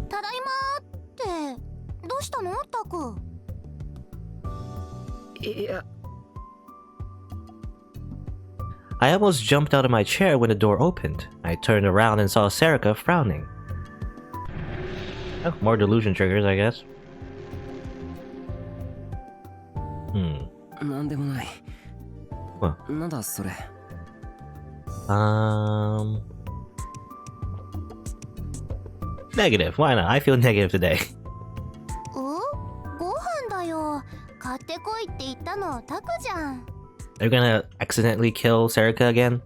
ただいまってどうしたのタク？いや。I almost jumped out of my chair when the door opened. I turned around and saw Serica frowning. Oh, more delusion triggers, I guess. なんでもない。なんだそれ。Negative. Why not? I feel negative today. ご飯だよ。買ってこいって言ったのタクじゃん。They're gonna accidentally kill Serica again?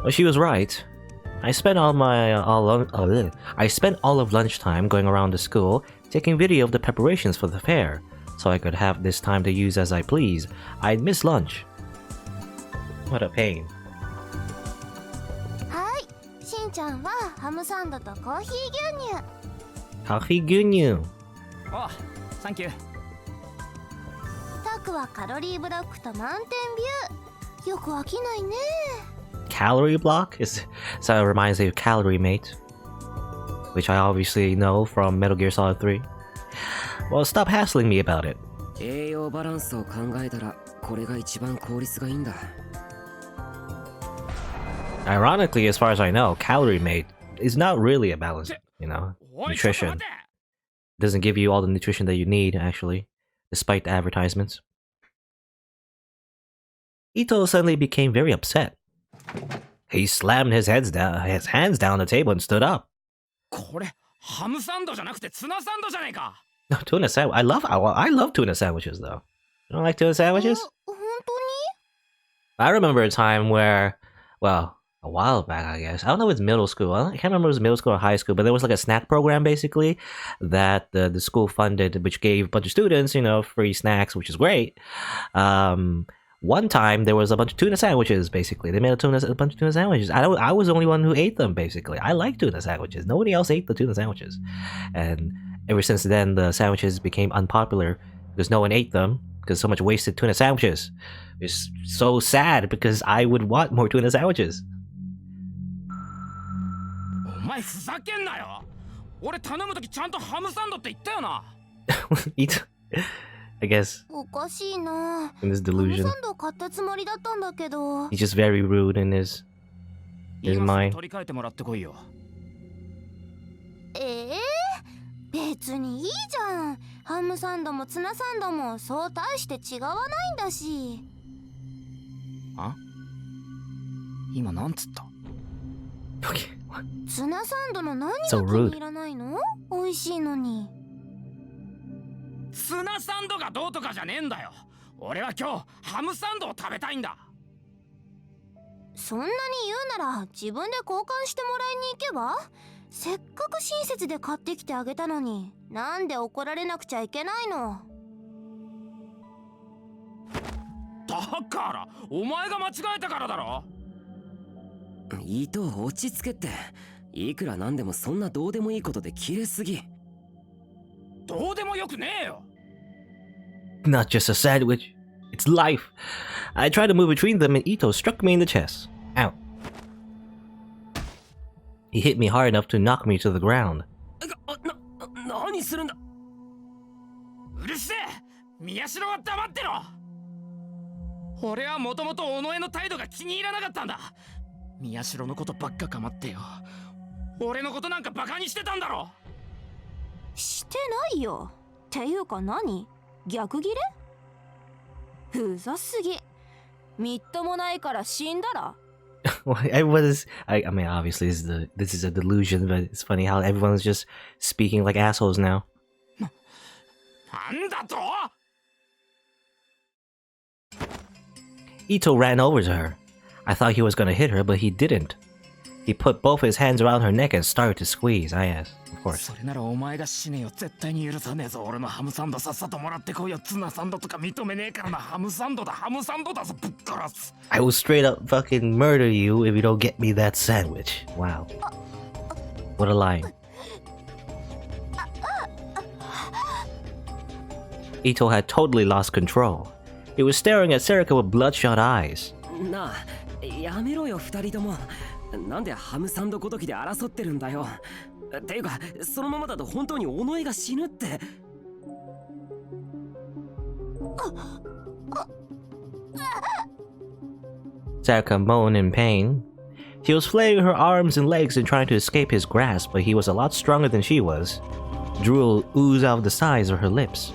Well, she was right. I spent all of lunchtime going around the school, taking video of the preparations for the fair, so I could have this time to use as I please. I'd miss lunch. What a pain. はい、しんちゃんはハムサンドとコーヒー牛乳。Coffee Gunyu. Oh, thank you. タクはカロリーブロックとマウンテンビュー。よく飽きないね。Calorie block? So it reminds me of Calorie Mate, which I obviously know from Metal Gear Solid 3. Well, stop hassling me about it. 栄養バランスを考えたらこれが一番効率がいいんだ。Ironically, as far as I know, Calorie Mate is not really a balanced, nutrition. It doesn't give you all the nutrition that you need, actually, despite the advertisements. Ito suddenly became very upset. He slammed his hands down on the table and stood up. これハムサンドじゃなくてツナサンドじゃねえか。No, tuna sandwich. I love tuna sandwiches, though. You don't like tuna sandwiches? 本当に？ I remember a time where, well, a while back, I guess. I don't know if it's middle school. I can't remember if it was middle school or high school, but there was like a snack program, basically, that the school funded, which gave a bunch of students, free snacks, which is great. One time, there was a bunch of tuna sandwiches, basically. They made a bunch of tuna sandwiches. I was the only one who ate them, basically. I like tuna sandwiches. Nobody else ate the tuna sandwiches. And ever since then, the sandwiches became unpopular because no one ate them because so much wasted tuna sandwiches. It's so sad because I would want more tuna sandwiches. お前ふざけんなよ。俺頼むときちゃんとハムサンドって言ったよな。I guess おかしいな。 in this delusion, ハムサンド買ったつもりだったんだけど。 he's just very rude in his mind. 取り替えてもらってこいよ。別にいいじゃん。ハムサンドもツナサンドもそう大して違わないんだし。あ？今なんつった？ Okay. ツナサンドの何が気 So rude. に入らないの？美味しいのに。ツナサンドがどうとかじゃねえんだよ。俺は今日ハムサンドを食べたいんだ。そんなに言うなら自分で交換してもらいに行けば？せっかく親切で買ってきてあげたのに、なんで怒られなくちゃいけないの？だからお前が間違えたからだろ。伊藤落ち着けって。いくらなんでもそんなどうでもいいことで切れすぎ。どうでもよくねえよ。 Not just a sandwich. It's life. I tried to move between them and Ito struck me in the chest. Ow. He hit me hard enough to knock me to the ground. 何するんだ。うるせえ。宮代は黙ってろ。俺はもともと尾上の態度が気に入らなかったんだ。宮代のことばっか構ってよ。俺のことなんかバカにしてたんだろ。してないよ。っていうか何？逆ギレ？うざすぎ。みっともないから死んだら。I mean, obviously this is a delusion, but it's funny how everyone's just speaking like assholes now. なんだと？ Ito ran over to her. I thought he was going to hit her, but he didn't. He put both his hands around her neck and started to squeeze. I asked, of course. それならお前が死ねよ。絶対に許さねえぞ。俺のハムサンドさっさともらってこいよ。ツナサンドとか認めねえからな。ハムサンドだぞ。ぶっ殺す。 I will straight up fucking murder you if you don't get me that sandwich. Wow. What a line. Ito had totally lost control. He was staring at Serica with bloodshot eyes. なあ、やめろよ二人とも。なんでハムサンドごときで争ってるんだよ。ていうかそのままだと本当に尾上が死ぬって。Sayaka moaned in pain. She was flailing her arms and legs and trying to escape his grasp, but he was a lot stronger than she was. Drool oozed out of the sides of her lips.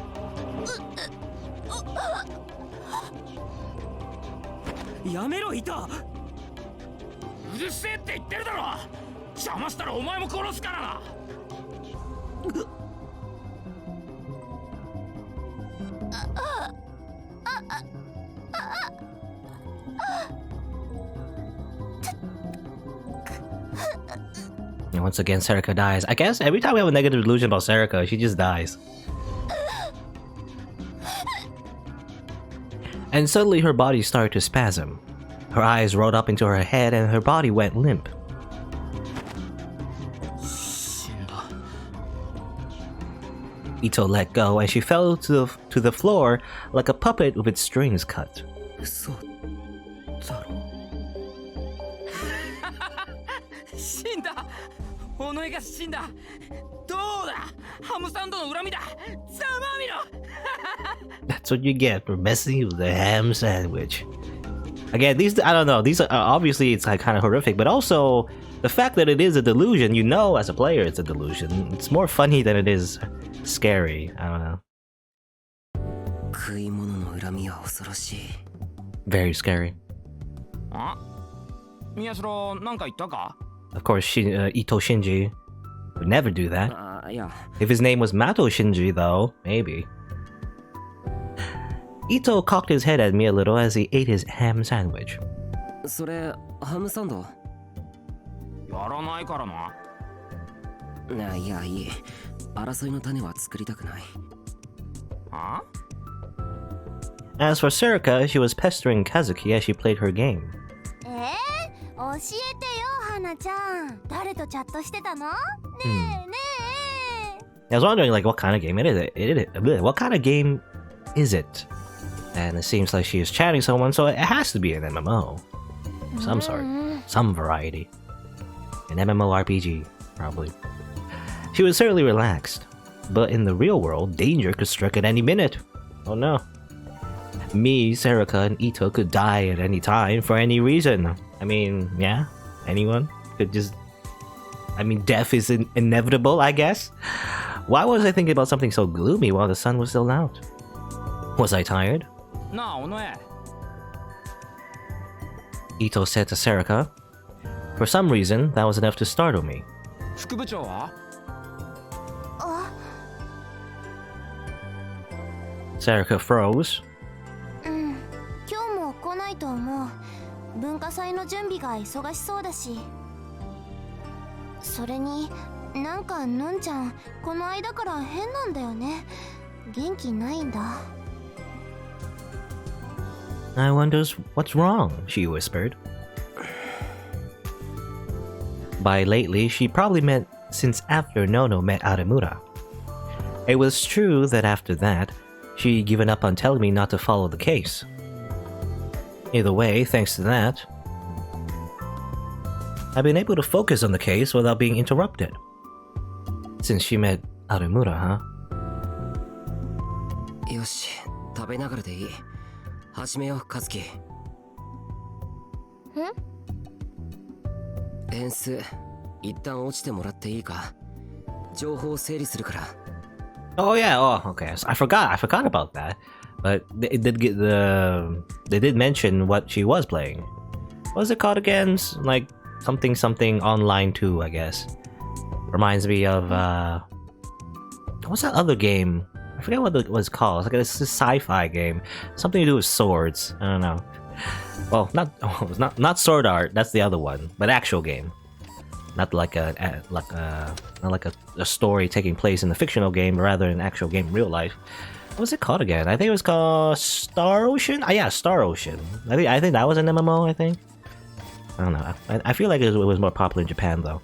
やめろイト。うるせえって言ってるだろ。邪魔したらお前も殺すからな。And once again, Serika dies. I guess every time we have a negative delusion about Serika, she just dies. And suddenly her body started to spasm. Her eyes rolled up into her head and her body went limp. Ito let go and she fell to the floor like a puppet with its strings cut. 嘘だろ。死んだ。尾上が死んだ。どうだ。ハムサンドの恨みだ。ざまみろ。That's what you get for messing with the ham sandwich. Again, these, I don't know, these are obviously it's like kind of horrific, but also the fact that it is a delusion, you know as a player it's a delusion. It's more funny than it is scary. I don't know. 食い物の恨みは恐ろしい。Very scary. あ、宮代なんか言ったか？ Of course, Ito Shinji would never do that. あ、いや。 If his name was Mato Shinji, though, maybe. Ito cocked his head at me a little as he ate his ham sandwich. それハムサンド？やらないからな。いやいい。争いの種は作りたくない。あ？As for Serika, she was pestering Kazuki as she played her game. 教えてよ花ちゃん、誰とチャットしてたの？ねえねえ。 I was wondering, like, what kind of game it is. What kind of game is it? And it seems like she is chatting someone, so it has to be an MMO. Of some sort. Some variety. An MMORPG, probably. She was certainly relaxed. But in the real world, danger could strike at any minute. Oh no. Me, Serika, and Ito could die at any time for any reason. I mean, yeah, anyone could just... I mean, death is inevitable, I guess. Why was I thinking about something so gloomy while the sun was still out? Was I tired? なあ、尾上。Ito said to Serika. For some reason, that was enough to startle me. 副部長は？ Serika froze. 今日も来ないと思う。文化祭の準備が忙しそうだし。それになんかのんちゃんこの間から変なんだよね。元気ないんだ。 I wonders what's wrong, she whispered. By lately, she probably meant since after Nono met Aremura. It was true that after that, she'd given up on telling me not to follow the case. Either way, thanks to that, I've been able to focus on the case without being interrupted. Since she met Aremura, huh? よし、食べながらでいい。始めよう、和樹。円数、一旦落ちてもらっていいか。情報を整理するから。Oh yeah, oh okay. So I forgot about that. But they did mention what she was playing. What was it called again? Like something online 2, I guess. Reminds me of what's that other game? I forget what it was called. It's like it's a sci-fi game. Something to do with swords. I don't know. Well, not sword art. That's the other one. But actual game. Not like a story taking place in the fictional game, but rather an actual game in real life. What was it called again? I think it was called Star Ocean. Yeah, Star Ocean. I think that was an MMO. I think. I don't know. I feel like it was more popular in Japan though.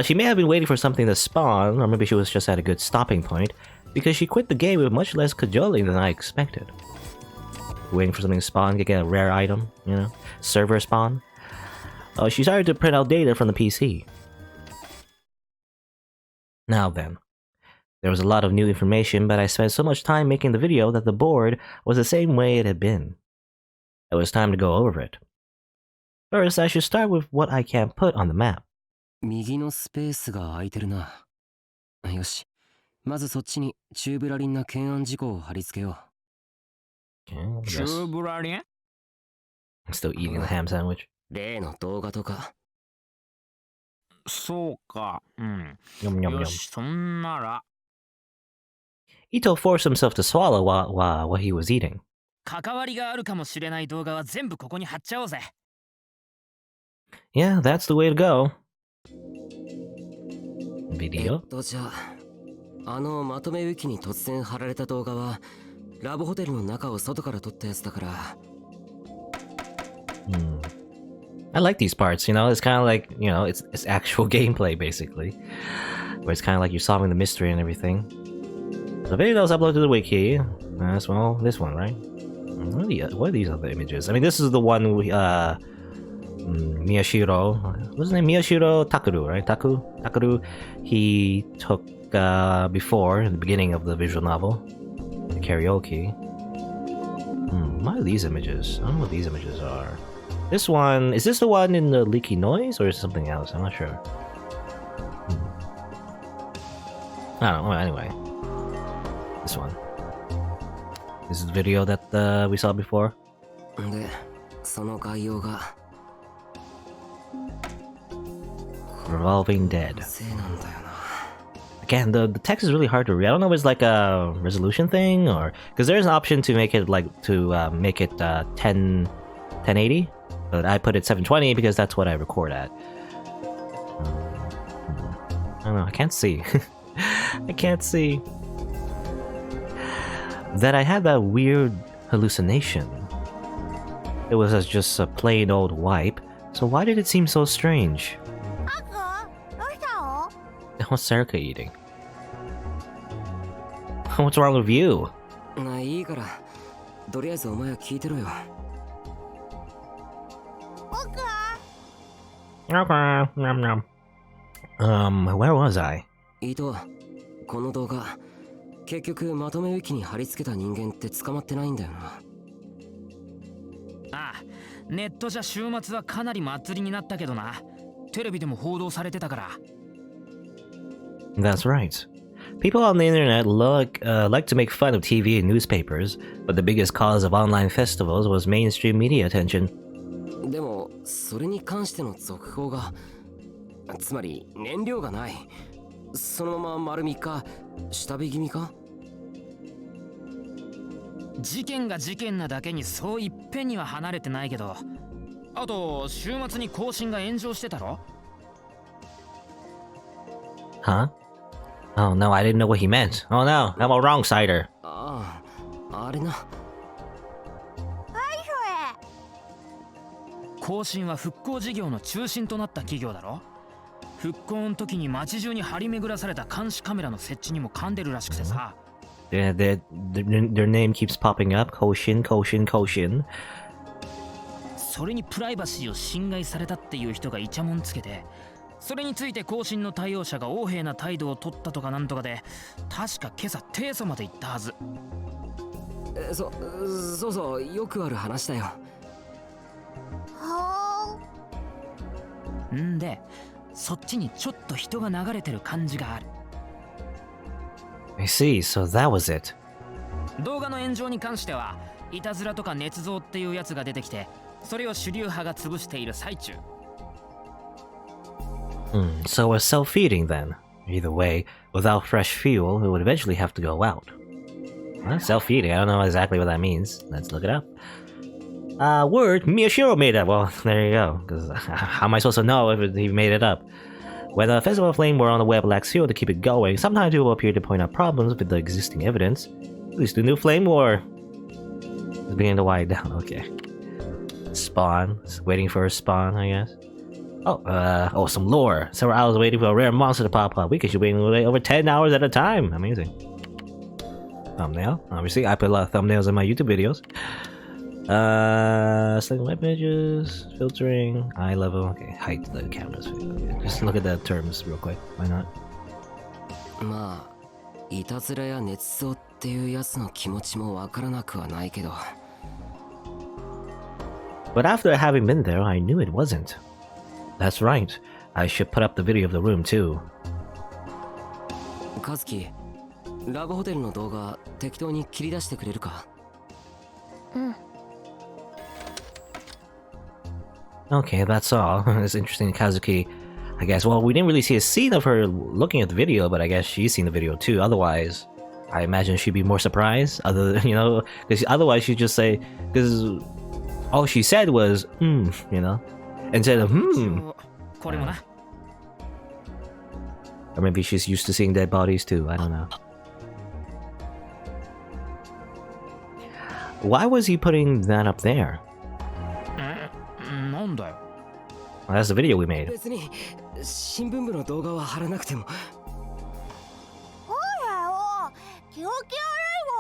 She may have been waiting for something to spawn, or maybe she was just at a good stopping point, because she quit the game with much less cajoling than I expected. Waiting for something to spawn, get a rare item, you know, server spawn. She started to print out data from the PC. Now then, there was a lot of new information, but I spent so much time making the video that the board was the same way it had been. It was time to go over it. First, I should start with what I can put on the map. 右のスペースが空いてるな。よし、まずそっちにチューブラリンな懸案事項を貼り付けよう。Okay, チューブラリン I'm still eating the ham sandwich. 例の動画とか。そうか。Yum, yum, よ yum. し、そんなら。Ito forced himself to swallow while he was eating. 関わりがあるかもしれない動画は全部ここに貼っちゃおうぜ。Yeah, that's the way to go. Video? じゃあ、まとめウィキに突然貼られた動画は、ラブホテルの中を外から撮ったやつだから。I like these parts, you know, it's kind of like, you know, it's actual gameplay basically. Where it's kind of like you're solving the mystery and everything. The video was uploaded to the wiki. As well, this one, right? What are these other images? I mean, this is the one Miyashiro, what's his name? Miyashiro Takuru, right? Takuru. He took before in the beginning of the visual novel, the karaoke. What are these images? I don't know what these images are. This one, is this the one in the leaky noise or is it something else? I'm not sure. I don't know. Anyway, this one. This is the video that we saw before. で、その概要が Revolving Dead. せいなんだよな。 Again, the text is really hard to read. I don't know if it's like a resolution thing or because there's an option to make it like make it 1080, but I put it 720 because that's what I record at. I don't know. I can't see. I can't see. That I had that weird hallucination. It was just a plain old wipe. So why did it seem so strange? What's Serica eating? What's wrong with you? いいから、とりあえずお前は聞いてろよ。Where was I? この動画、結局まとめウィキに貼り付けた人間って捕まってないんだよな。ああ、ネットじゃ週末はかなり祭りになったけどな。テレビでも報道されてたから。That's right. People on the internet like to make fun of TV and newspapers, but the biggest cause of online festivals was mainstream media attention. でも、それに関しての続報が、つまり燃料がない。そのまま丸3日、下火気味か？事件が事件なだけにそういっぺんには離れてないけど、あと週末に更新が炎上してたろ？ Huh? Oh no, I didn't know what he meant. Oh no, I'm a wrong sider. ああ、あれな。更新は復興事業の中心となった企業だろ？復興の時に街中に張り巡らされた監視カメラの設置にも噛んでるらしくてさ。Yeah, their name keeps popping up. Koshin. それにプライバシーを侵害されたっていう人がイチャモンつけて、それについて更新の対応者が横柄な態度を取ったとかなんとかで、確か今朝提訴まで行ったはず。そうそう、よくある話だよ。んで、そっちにちょっと人が流れてる感じがある。I see, so that was it. 動画の炎上に関しては、いたずらとか捏造っていうやつが出てきて、それを主流派が潰している最中。So it's self-feeding then. Either way, without fresh fuel, it would eventually have to go out. Well, self-feeding, I don't know exactly what that means. Let's look it up. Word Miyashiro made up. Well, there you go. Because how am I supposed to know if he made it up? When the Festival of Flame were on the web lacks fuel to keep it going, sometimes people appear to point out problems with the existing evidence. At least the new flame war is beginning to wind down. Okay. Spawn. Waiting for a spawn, I guess. Oh, some lore. Several hours waiting for a rare monster to pop up. We could be waiting over 10 hours at a time. Amazing. Thumbnail. Obviously, I put a lot of thumbnails in my YouTube videos. Selecting web images, filtering, eye level. Okay, height the cameras. Okay, just look at the terms real quick. Why not? まあいたずらや捏造っていうやつの気持ちもわからなくはないけど。 But after having been there, I knew it wasn't. That's right. I should put up the video of the room too. カズキ、ラブホテルの動画適当に切り出してくれるか？ Okay, that's all. It's interesting, Kazuki. I guess, well, we didn't really see a scene of her looking at the video, but I guess she's seen the video too. Otherwise, I imagine she'd be more surprised. Because otherwise she'd just say, because all she said was, instead of, これもな。 Or maybe she's used to seeing dead bodies too. I don't know. Why was he putting that up there? なんだよ。 Well, that's the video we made. 別に新聞部の動画は貼らなくても。ほらよ、気持ち悪い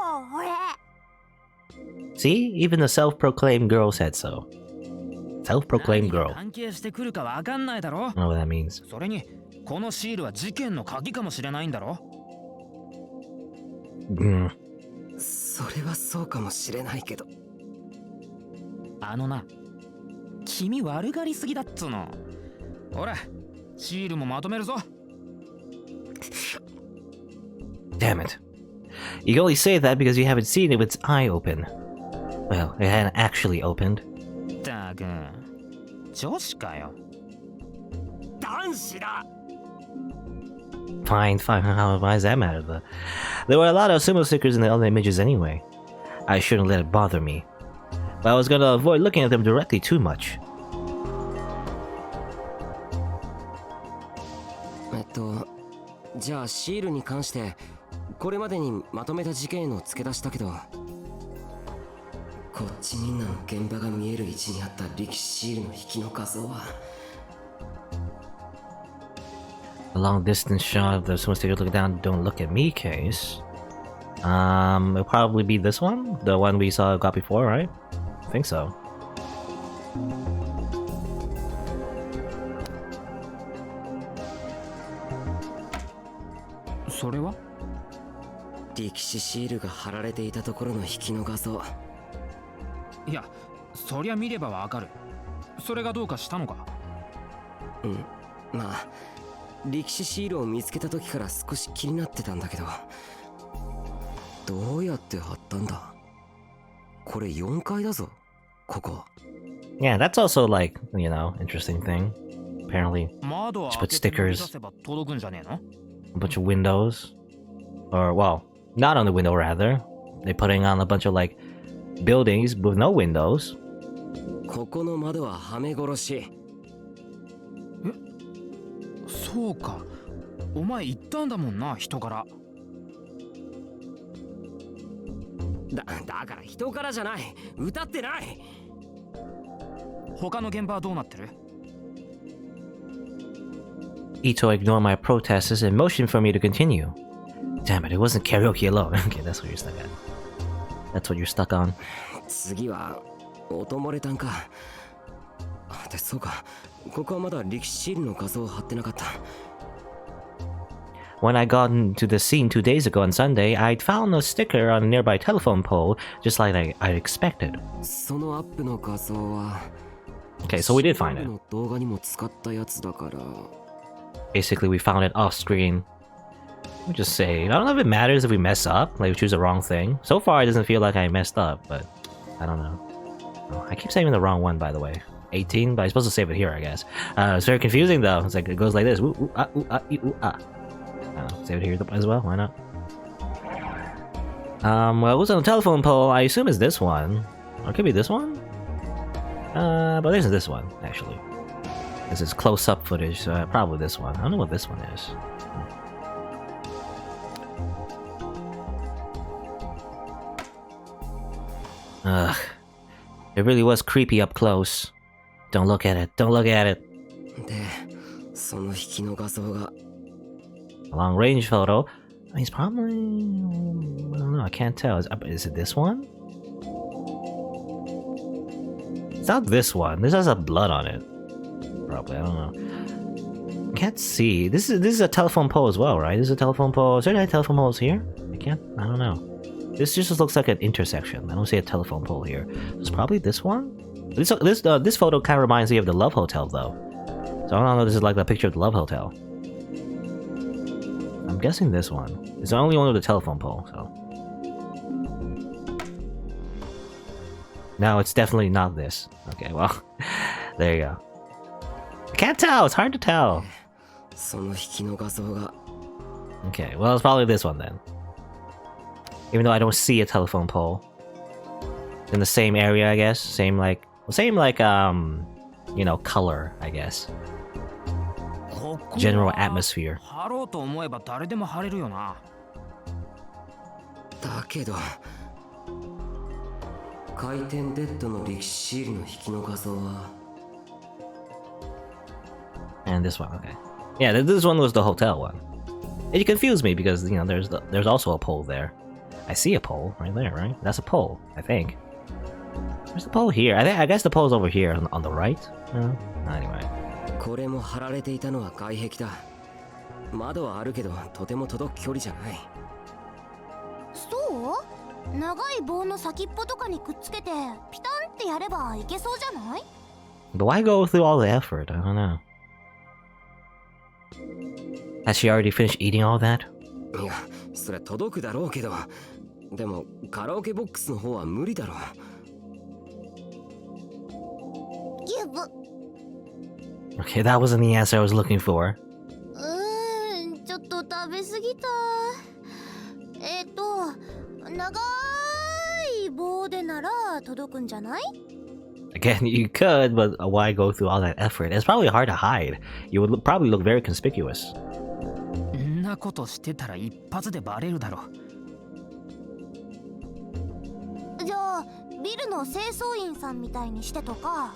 もん、俺。 See? Even the self-proclaimed girl said so. Self-proclaimed girl. 関係してくるかわかんないだろ。 I don't know what that means. それにこのシールは事件の鍵かもしれないんだろ。それはそうかもしれないけど。あのな、君悪がりすぎだっつうの。ほら、シールもまとめるぞ。 Damn it. You can only say that because you haven't seen it with its eye open. Well, it hadn't actually opened. ったく、女子かよ。男子だ。 Fine. Why does that matter, though? There were a lot of sumo stickers in the other images anyway. I shouldn't let it bother me. But I was gonna avoid looking at them directly too much. じゃあシールに関してこれまでにまとめた事件を付け出したけど、こっちみんなの現場が見える位置にあった力士シールの引きの画像は A long distance shot of the sumo sticker looking down, don't look at me case. It'll probably be this one? The one we got before, right? I think so. それは？力士シールが貼られていたところの引きの画像。いや、そりゃ見ればわかる。それがどうかしたのか？まあ力士シールを見つけた時から少し気になってたんだけど、どうやって貼ったんだ？これ4階だぞ、ここ。 Yeah, that's also like, interesting thing. Apparently, 窓を Just 開 put けて stickers. 出せば届くんじゃねえの？ a bunch of windows. Or, well, not on the window, rather. They're putting on a bunch of, like, buildings with no windows. ここの窓ははめ殺し。そうか。お前言ったんだもんな、人から。だから人からじゃない。歌ってない。他の現場はどうなってる？ Ito ignored my protests and motioned for me to continue. Damn it, it wasn't karaoke alone. Okay, that's what you're stuck at. That's what you're stuck on. 次は音漏れたんか。で、そうか。ここはまだ力士シールの画像を貼ってなかった。 When I got into the scene 2 days ago on Sunday, I'd found a sticker on a nearby telephone pole, just like I'd expected. そのアップの画像は Okay, so we did find it. の動画にも使ったやつだから。 Basically, we found it off screen. We'll just say, I don't know if it matters if we mess up, like we choose the wrong thing. So far, it doesn't feel like I messed up, but I don't know. Oh, I keep saving the wrong one, by the way. 18, but I'm supposed to save it here, I guess. It's very confusing, though. It's like, it goes like this. Ooh, ooh, ah, ooh, ah, ee, ooh, ah. Save it here as well, why not? Well, what's on the telephone pole? I assume it's this one. Or it could be this one? But there's this one, actually. This is close-up footage, so probably this one. I don't know what this one is. Ugh. It really was creepy up close. Don't look at it. Don't look at it. で、その引きの画像が A long range photo. He's probably... I don't know, I can't tell. Is it this one? It's not this one. This has a blood on it. Probably, I don't know. Can't see. This is a telephone pole as well, right? This is a telephone pole. Is there any telephone poles here? I don't know. This just looks like an intersection. I don't see a telephone pole here. It's probably this one. This photo kind of reminds me of the Love Hotel, though. So I don't know. This is like the picture of the Love Hotel. I'm guessing this one. It's the only one with a telephone pole. So no, it's definitely not this. Okay, well, there you go. I can't tell. It's hard to tell. その引きの画像が Okay, well, it's probably this one then. Even though I don't see a telephone pole. In the same area, I guess. Same like, you know, color, I guess. General atmosphere. 貼ろうと思えば誰でも貼れるよな。だけど回転デッドの歴史シールの引きの画像は And this one, okay. Yeah, this one was the hotel one. It confused me because, you know, there's also a pole there. I see a pole right there, right? That's a pole, I think. Where's the pole here? I guess the pole's over here on the right. Anyway. これも貼られていたのは外壁だ。窓はあるけどとても届く距離じゃない。そう？長い棒の先っぽとかにくっつけてピタンってやればいけそうじゃない？ But why go through all the effort? I don't know. Has she already finished eating all that? いや、それ届くだろうけど、でもカラオケボックスの方は無理だろう。ギブ。Okay, that wasn't the answer I was looking for. ちょっと食べ過ぎた。長い棒でなら届くんじゃない？ Again, you could, but why go through all that effort? It's probably hard to hide. You would probably look very conspicuous. んなことしてたら一発でバレるだろ。じゃあビルの清掃員さんみたいにしてとか。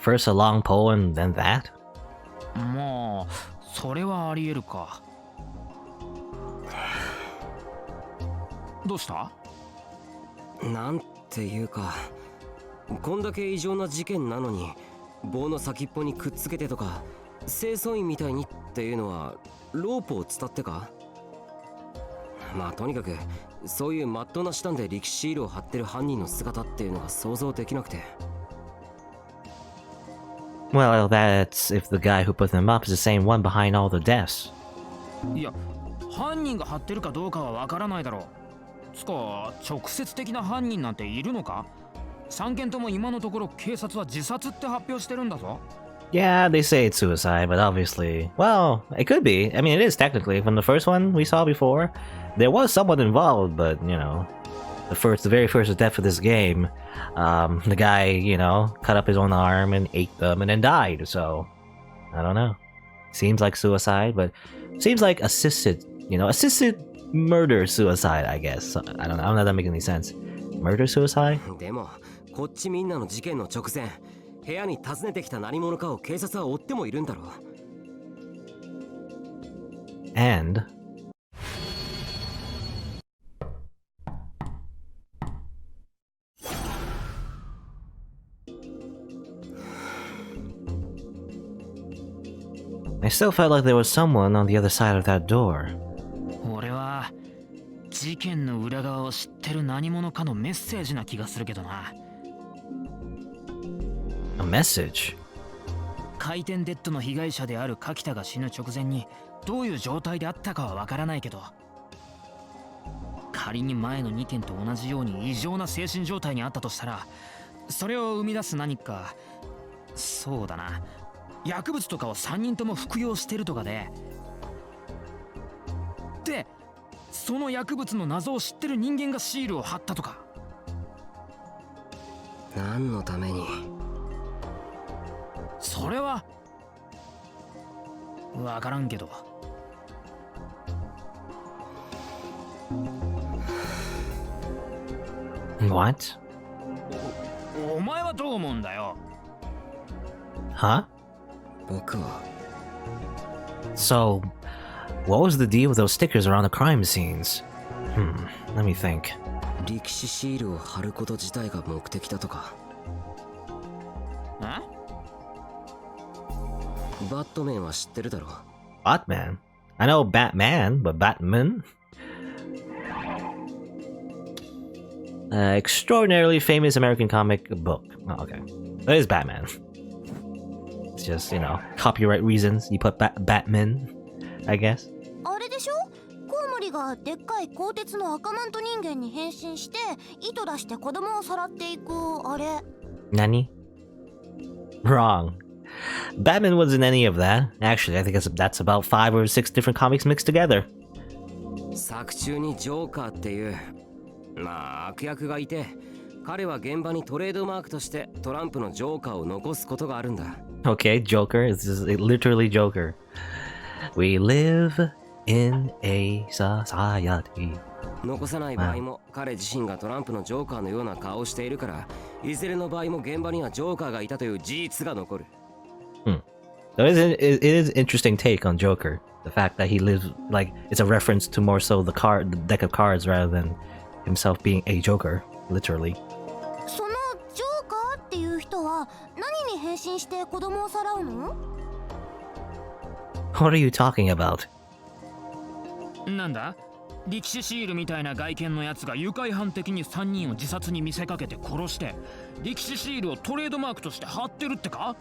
First a long pole and then that? まあ、それはありえるか。どうした？なんていうか、こんだけ異常な事件なのに棒の先っぽにくっつけてとか清掃員みたいにっていうのはロープを伝ってか？まあとにかくそういうマットな手段で力士シールを貼ってる犯人の姿っていうのが想像できなくて。Well, that's if the guy who put them up is the same one behind all the deaths. いや、犯人が貼ってるかどうかはわからないだろう。つか、直接的な犯人なんているのか？3件とも今のところ警察は自殺って発表してるんだぞ。Yeah, they say it's suicide, but obviously, well, it could be. I mean, it is technically. From the first one we saw before, there was someone involved, but you know, the very first death of this game, the guy, you know, cut up his own arm and ate them and then died. So, I don't know. Seems like suicide, but seems like assisted murder suicide, I guess. So, I don't know if that makes any sense. Murder suicide? でもこっちみんなの事件の直前、部屋に訪ねてきた何者かを警察は追ってもいるんだろう。And I still felt like there was someone on the other side of that door. 俺は事件の裏側を知ってる何者かのメッセージな気がするけどな。A message? 回転デッドの被害者である柿田が死ぬ直前にどういう状態であったかはわからないけど、仮に前の2件と同じように異常な精神状態にあったとしたら、それを生み出す何か、そうだな、薬物とかを3人とも服用してるとかで、その薬物の謎を知ってる人間がシールを貼ったとか。何のために？それはわからんけど。What? お前はどう思うんだよ。Huh? 僕は So, what was the deal with those stickers around the crime scenes? Let me think. 力士シールを貼ること自体が目的だとか。バットメンは知ってるだろ。 Batman? I know Batman, but Batman? Extraordinarily famous American comic book. Oh, okay. That is Batman. It's just, you know, copyright reasons. You put Batman, I guess. あれでしょ、コウモリがでっかい鋼鉄の赤マント人間に変身して糸出して子供をさらっていくあれ。Nani? Wrong. Batman wasn't any of that. Actually, I think that's about 5 or 6 different comics mixed together. 作中にジョーカーっていうまあ悪役がいて、彼は現場にトレードマークとしてトランプのジョーカーを残すことがあるんだ。 Okay, Joker. It's just literally Joker. We live in a society. 残さない場合も彼自身がトランプのジョーカーのような顔をしているから、いずれの場合も現場にはジョーカーがいたという事実が残る。So it is an interesting take on Joker. The fact that he lives like it's a reference to more so the deck of cards rather than himself being a Joker, literally. そのジョーカーっていう人は何に変身して子供をさらうの？ What are you talking about? なんだ、力士シールみたいな外見のやつが愉快犯的に3人を自殺に見せかけて殺して、力士シールをトレードマークとして貼ってるってか？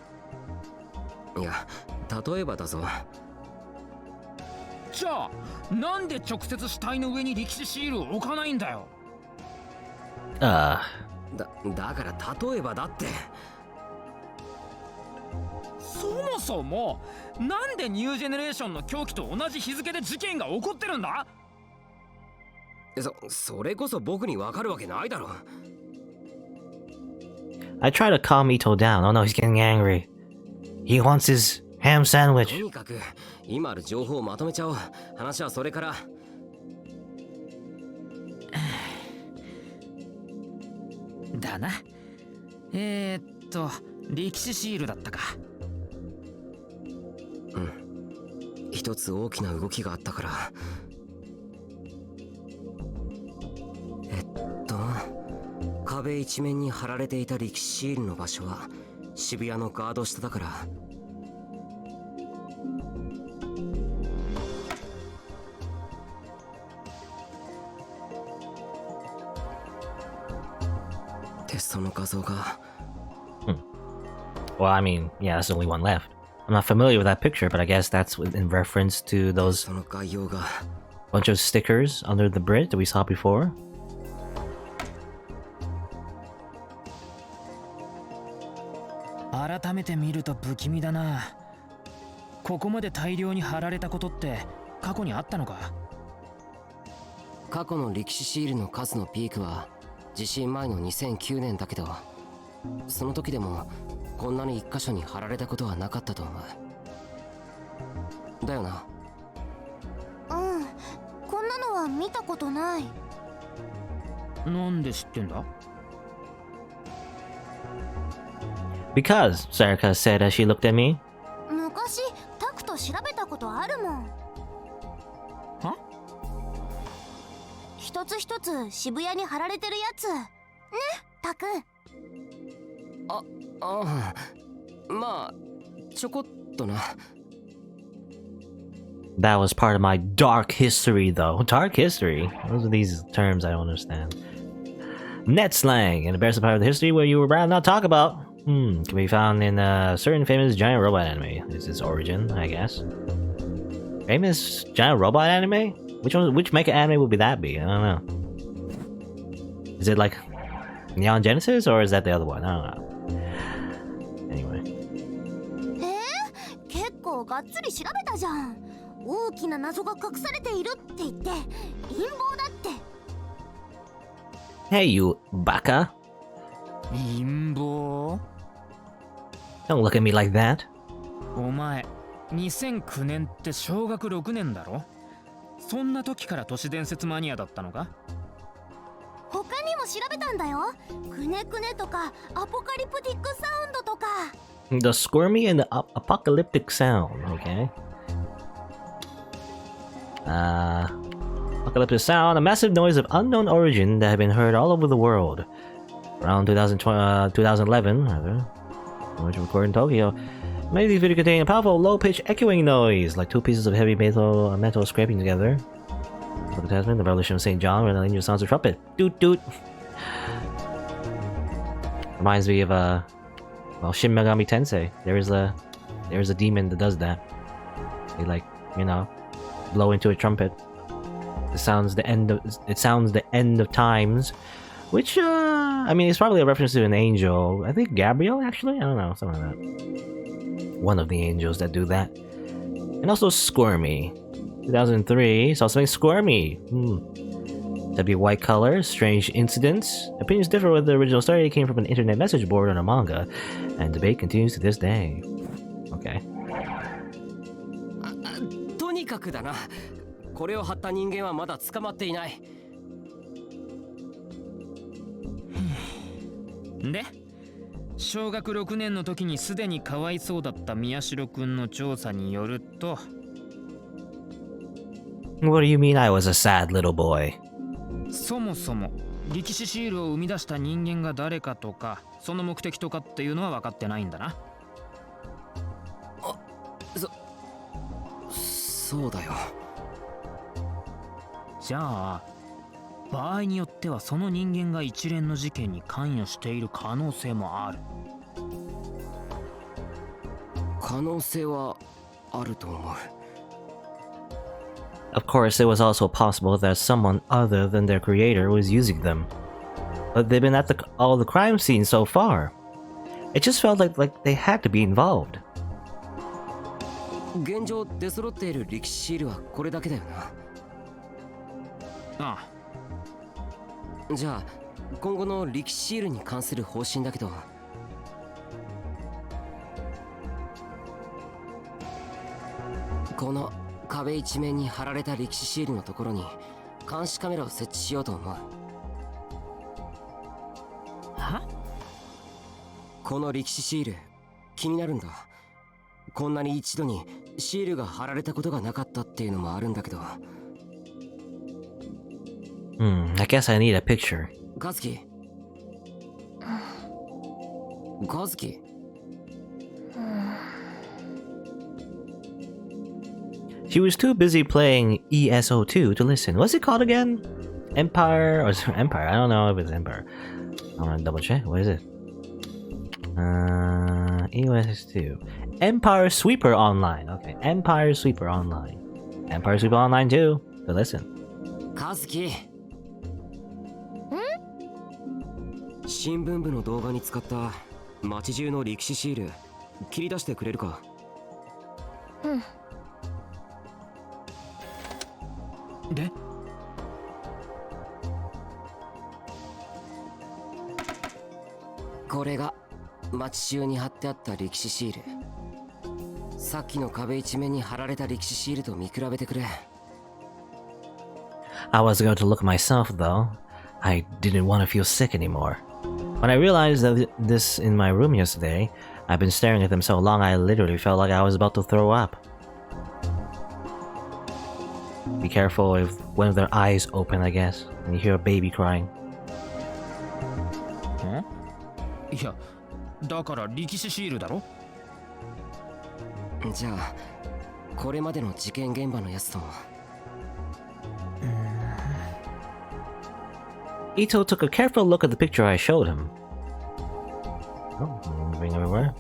いや、例えばだぞ。じゃあなんで直接死体の上に力士シールを置かないんだよ。だから例えばだって。そもそもなんでニュージェネレーションの狂気と同じ日付で事件が起こってるんだ？それこそ僕にわかるわけないだろ。 I try to calm Ito down. Oh no, he's getting angry. He wants his ham と sandwich. にかく今ある情報をまとめちゃおう。話はそれから。だな。力士シールだったか。一つ大きな動きがあったから。壁一面に貼られていた力士シールの場所は渋谷のガード下だから。で、その画像が。Well, I mean, yeah, that's the only one left. I'm not familiar with that picture, but I guess that's in reference to those その概要が。 bunch of stickers under the bridge that we saw before. 改めて見ると不気味だな。ここまで大量に貼られたことって過去にあったのか？過去の力士シールの数のピークは地震前の2009年だけど、その時でもこんなに一箇所に貼られたことはなかったと思う。だよな。うん、こんなのは見たことない。なんで知ってんだ？ Because, Sarika said as she looked at me. 昔タクと調べたことあるもん。は？一つ一つ渋谷に貼られてるやつね、タク。ああ、まあちょこっとな。 That was part of my dark history, though. Dark history? Those are these terms I don't understand. Net slang, an embarrassing part of the history where you were rather not talk about. Can be found in a certain famous giant robot anime. Is its origin, I guess. Famous giant robot anime? Which mecha anime would that be? I don't know. Is it like Neon Genesis, or is that the other one? I don't know. Anyway. 結構がっつり調べたじゃん。大きな謎が隠されているって言って陰謀だって。 Hey, you baka. 陰謀？ Don't look at me like that. お前、2009年って小学6年だろ？そんな時から都市伝説マニアだったのか？他にも調べたんだよ。くねくねとかアポカリプティックサウンドとか。 The squirmy and the apocalyptic sound, okay? Apocalyptic sound, a massive noise of unknown origin that had been heard all over the world. Around 2011, noise recorded in Tokyo. Maybe these videos contain a powerful low-pitched echoing noise, like two pieces of heavy metal scraping together. Look at Tasman, the Revolution of St. John, when the angel sounds a trumpet. Doot doot. Reminds me of well, Shin Megami Tensei. There's a demon that does that. They like, you know, blow into a trumpet. It sounds the end of times, which I mean, it's probably a reference to an angel. I think Gabriel, actually. I don't know, something like that. One of the angels that do that. And also Squirmy. 2003 saw something squirmy. That'd be white color, strange incidents. Opinions differ with the original story. It came from an internet message board on a manga, and debate continues to this day. Okay. とにかくだな。これを貼った人間はまだ捕まっていない。で、小学6年の時にすでにかわいそうだった宮代くんの調査によると。What do you mean I was a sad little boy? そもそも力士シールを生み出した人間が誰かとか、その目的とかっていうのは分かってないんだな。そうだよ。じゃあ場合によってはその人間が一連の事件に関与している可能性もある。可能性はあると思う。Of course, it was also possible that someone other than their creator was using them. But they've been at all the crime scenes so far. It just felt like they had to be involved. 現状出揃っている力士シールはこれだけだよな。ああ。じゃあ今後の力士シールに関する方針だけど、この壁一面に貼られた力士シールのところに監視カメラを設置しようと思う。は？この力士シール気になるんだ。こんなに一度にシールが貼られたことがなかったっていうのもあるんだけど。I guess I need a picture. カズキ。カズキ。She was too busy playing ESO2 to listen. What's it called again? Empire? Or Empire? I don't know if it's Empire. I'm gonna double check. What is it? EOS2. Empire Sweeper Online. Okay, Empire Sweeper Online. Empire Sweeper Online too. But listen. カズキ。新聞部の動画に使った街中の力士シール切り出してくれるか。で、これが街中に貼ってあった力士シール。さっきの壁一面に貼られた力士シールと見比べてくれ。I was going to look myself though. I didn't want to feel sick anymore. When I realized that this in my room yesterday, I've been staring at them so long I literally felt like I was about to throw up. Be careful if one of their eyes open, I guess, and you hear a baby crying. いや、だから力士シールだろ。じゃあこれまでの事件現場のやつとも。Ito took a careful look at the picture I showed him. Oh, moving everywhere.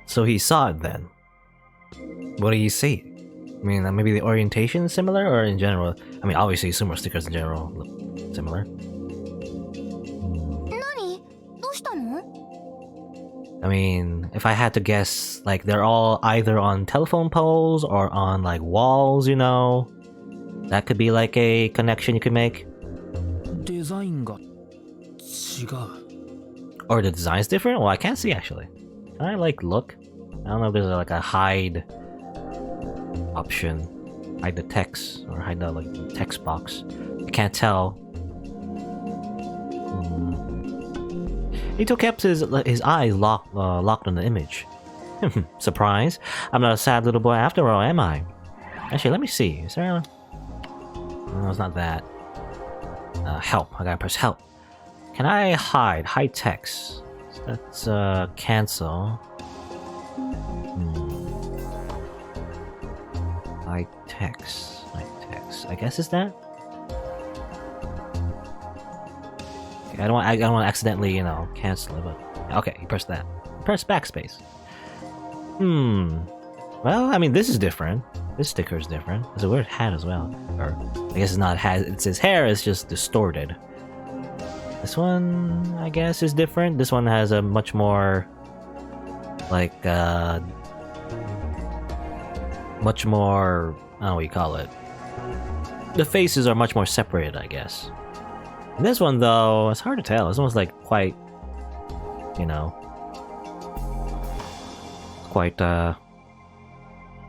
So he saw it then. What do you see? I mean, maybe the orientation is similar, or in general? I mean, obviously, Sumo stickers in general look similar. 何？どうしたの？ I mean, if I had to guess, like, they're all either on telephone poles or on, like, walls, you know? That could be, like, a connection you could make. デザインが違う。 Or the design's different? Well, I can't see, actually. Can I, like, look? I don't know if there's, like, a hide option. Hide the text, or hide the, like, text box. I can't tell. Ito kept his eyes locked on the image. Surprise! I'm not a sad little boy after all, am I? Actually, let me see. Is there a... No, it's not that. Help. I gotta press help. Can I hide? Hide text. So let's cancel. Like text. I guess it's that. Okay, I don't want to accidentally, cancel it. But okay, you press that. Press backspace. Well, I mean, this is different. This sticker is different. It's a weird hat as well. Or I guess it's not a hat. It's his hair is just distorted. This one, I guess, is different. This one has a much more, like, much more, I don't know what you call it. The faces are much more separated, I guess. And this one, though, it's hard to tell. This one's, like, quite, quite,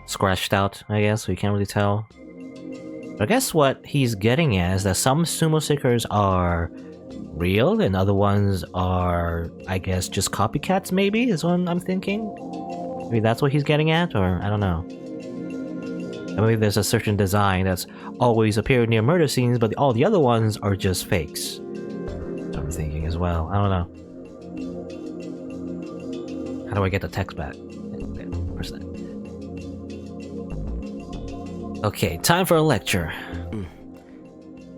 scratched out, I guess, so you can't really tell. But I guess what he's getting at is that some sumo stickers are real and other ones are, I guess, just copycats, maybe, is what I'm thinking. Maybe that's what he's getting at, or I don't know. And maybe there's a certain design that's always appeared near murder scenes, but all the other ones are just fakes. That's what I'm thinking as well. I don't know. How do I get the text back? Okay, press that. Okay, time for a lecture.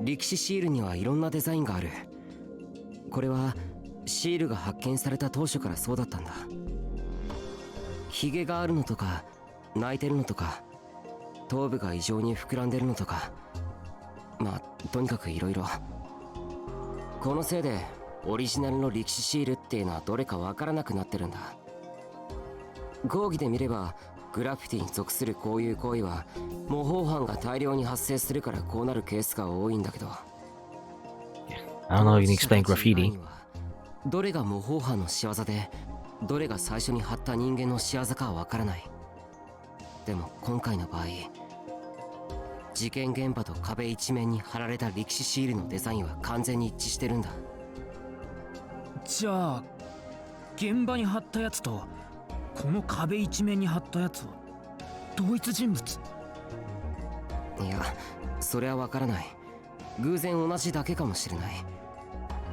歴史シールにはいろんなデザインがある。これはシールが発見された当初からそうだったんだ。ヒゲがあるのとか、泣いてるのとか、頭部が異常に膨らんでるのとか、まあとにかくいろいろ。このせいでオリジナルの歴史シールっていうのはどれかわからなくなってるんだ。講義で見ればグラフィティに属するこういう行為は模倣犯が大量に発生するからこうなるケースが多いんだけど。I don't know if you can explain graffiti. どれが模倣犯の仕業で、どれが最初に貼った人間の仕業かはわからない。でも今回の場合、事件現場と壁一面に貼られた歴史シールのデザインは完全に一致してるんだ。じゃあ現場に貼ったやつとこの壁一面に貼ったやつは同一人物？いや、それはわからない。偶然同じだけかもしれない。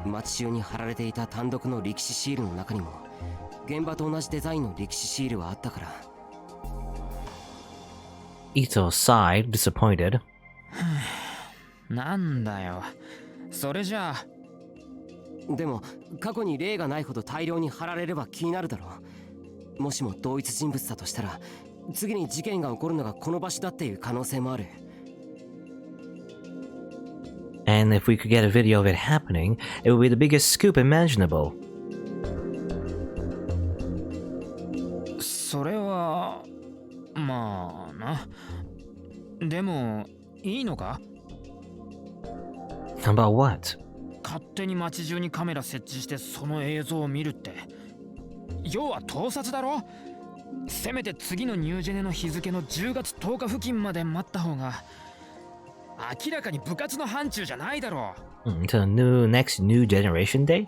街中に貼られていた単独の歴史シールの中にも現場と同じデザインの歴史シールはあったから。Ethos sighed, disappointed. なんだよ、それじゃあ。でも過去に例がないほど大量に貼られれば気になるだろう。もしも同一人物だとしたら、次に事件が起こるのがこの場所だっていう可能性もある。And if we could get a video of it happening, it would be the biggest scoop imaginable. それはまあな。でもいいのか？ About what? 勝手に街中にカメラ設置してその映像を見るって、要は盗撮だろ。せめて次のニュージェネの日付の10月10日付近まで待った方が。明らかに部活の範疇じゃないだろう。To the next new generation day?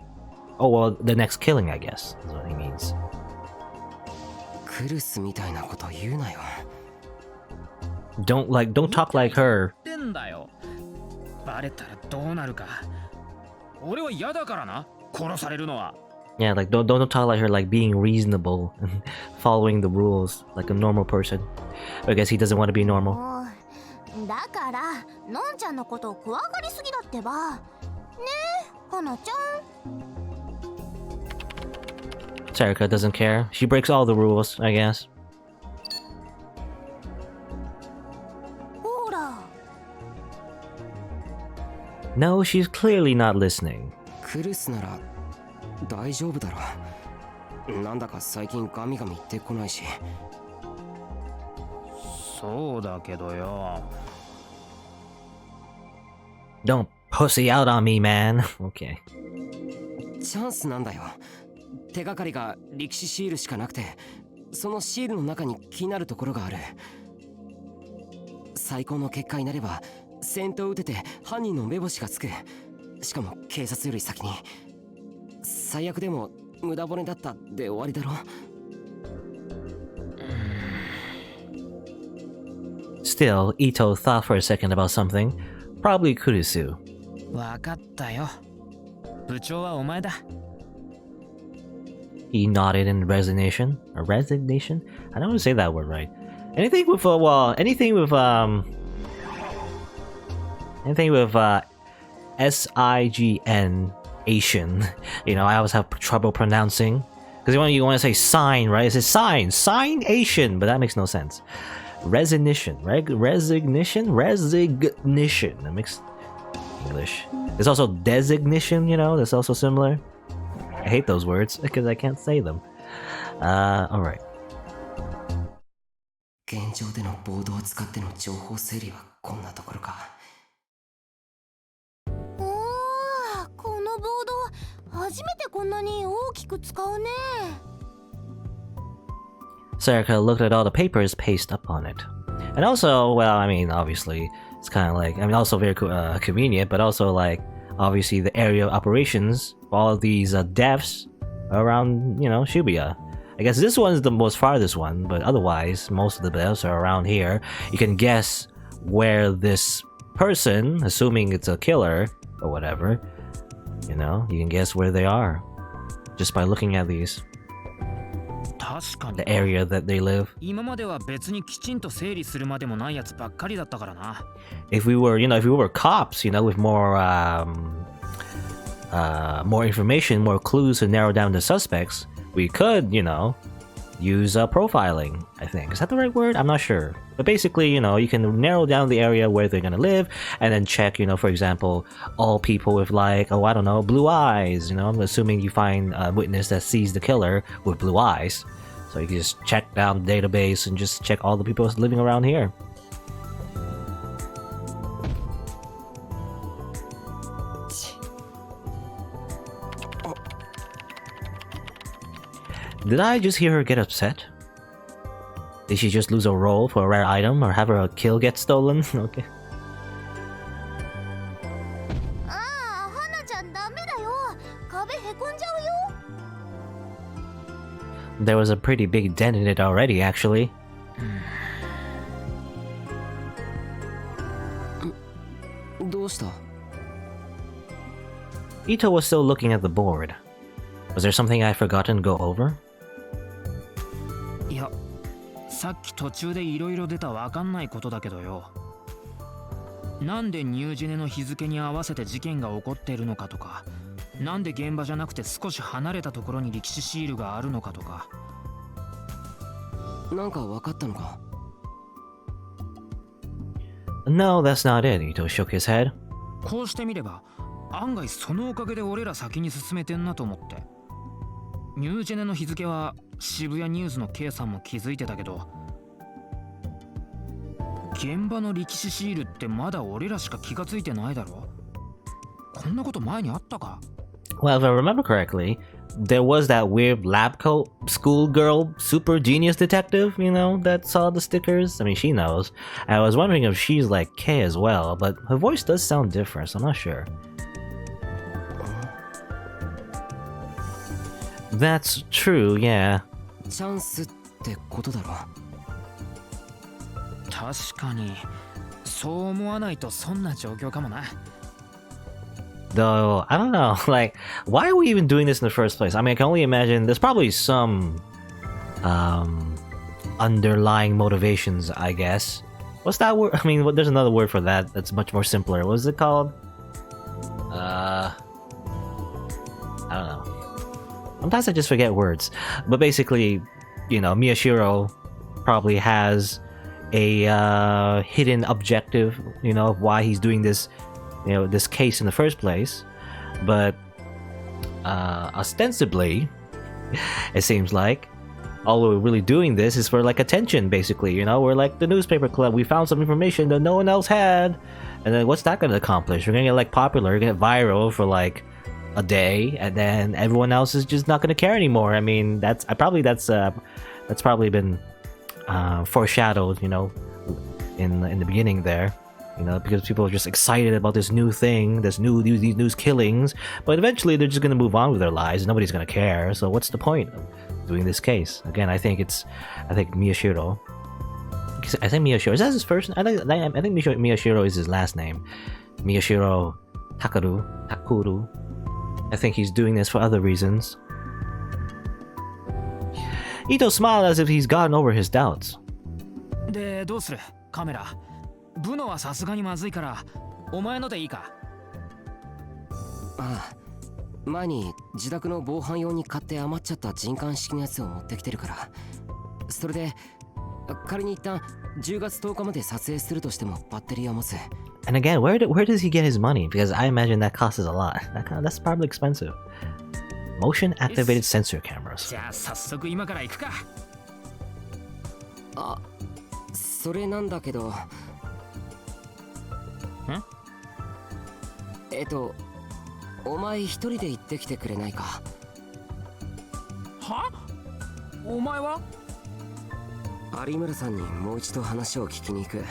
Oh, well, the next killing, I guess, is what he means. クルスみたいなこと言うなよ。Don't talk like her. 言ってんだよ。バレたらどうなるか。俺は嫌だからな、殺されるのは。Yeah, like don't talk like her, like being reasonable and following the rules like a normal person. I guess he doesn't want to be normal. だからのんちゃんのことを怖がりすぎだってば。ねえ、はなちゃん。Sarika doesn't care. She breaks all the rules, I guess. ほら。 No, she's clearly not listening. クルスなら大丈夫だろ。なんだか最近ガミガミ言ってこないし。そうだけどよ。Don't pussy out on me, man. Okay. チャンスなんだよ。手がかりが歴史シールしかなくて、そのシールの中に気になるところがある。最高の結果になれば先頭を打てて犯人の目星がつく。しかも警察より先に。最悪でも無駄骨だったで終わりだろ。Still, Ito thought for a second about something. Probably Kurisu. わかったよ。部長はお前だ。He nodded in resignation. Or resignation? I don't want to say that word right. Anything with anything with SIGN Asian. You know, I always have trouble pronouncing because you want to say sign, right? It says sign Asian, but that makes no sense. Resignation, right? Resignation. That makes English. There's also designation. You know, that's also similar. I hate those words because I can't say them. All right. 現状でのボードを使っての情報整理はこんなところか。おー、このボード初めてこんなに大きく使うね。Sarika looked at all the papers pasted up on it. And also, well, I mean, obviously, it's kind of like, I mean, also very convenient, but also like, obviously, the area of operations for all of these devs around, you know, Shibuya. I guess this one's the most farthest one, but otherwise, most of the devs are around here. You can guess where this person, assuming it's a killer or whatever, you know, you can guess where they are just by looking at these. The area that they live. If we were, you know, if we were cops, you know, with more information, more clues to narrow down the suspects, we could, you know, use profiling, I think. Is that the right word? I'm not sure. But basically, you know, you can narrow down the area where they're gonna live and then check, you know, for example, all people with like, oh, I don't know, blue eyes, you know, I'm assuming you find a witness that sees the killer with blue eyes. So you can just check down the database and just check all the people living around here. Did I just hear her get upset? Did she just lose a roll for a rare item or have her kill get stolen? Okay. There was a pretty big dent in it already, actually. Ito was still looking at the board. Was there something I'd forgotten to go over? いや、さっき途中でいろいろ出たわかんないことだけどよ。なんでニュージェネの日付に合わせて事件が起こっているのかとか、なんで現場じゃなくて少し離れたところに歴史シールがあるのかとか。なんかわかったのか? No, that's not it. Ito shook his head. こうしてみれば、案外そのおかげで俺ら先に進めてんなと思って。ニュージェネの日付は渋谷ニュースの K さんも気づいてたけど、現場の歴史シールってまだ俺らしか気がついてないだろ。こんなこと前にあったか? Well, if I remember correctly, there was that weird lab coat schoolgirl super genius detective, you know, that saw the stickers. I mean, she knows. I was wondering if she's like K as well, but her voice does sound different, so I'm not sure. That's true, yeah. チャンスってことだろ。確かに、そう思わないとそんな状況かもな。Though, I don't know, like, why are we even doing this in the first place? I mean, I can only imagine there's probably some underlying motivations, I guess. What's that word? I mean, there's another word for that that's much more simpler. What is it called? I don't know. Sometimes I just forget words. But basically, you know, Miyashiro probably has a hidden objective, you know, of why he's doing this, you know, this case in the first place. But ostensibly, it seems like all we're really doing this is for like attention, basically. You know, we're like the newspaper club. We found some information that no one else had, and then what's that going to accomplish? We're going to get like popular, we're going to get viral for like a day, and then everyone else is just not going to care anymore. I mean, that's probably been foreshadowed, you know, in the beginning there. You know, because people are just excited about this new thing, these news killings, but eventually they're just gonna move on with their lives. Nobody's gonna care. So what's the point of doing this case? Again, I think Miyashiro. I think Miyashiro, is that his first? I think Miyashiro is his last name. Miyashiro Takuru. I think he's doing this for other reasons. Ito smiled as if he's gotten over his doubts. でどうするカメラ。ブノはさすがにまずいからお前のでいいか。ああ、前に自宅の防犯用に買って余っちゃった人感式のやつを持ってきてるから。それで仮に一旦10月10日まで撮影するとしてもバッテリーは持つ。 And again, where does he get his money? Because I imagine that costs a lot. That's probably expensive. Motion activated sensor cameras. じゃあ早速今から行くか。あ、それなんだけど。ん？お前一人で行ってきてくれないか。は？お前は？有村さんにもう一度話を聞きに行く。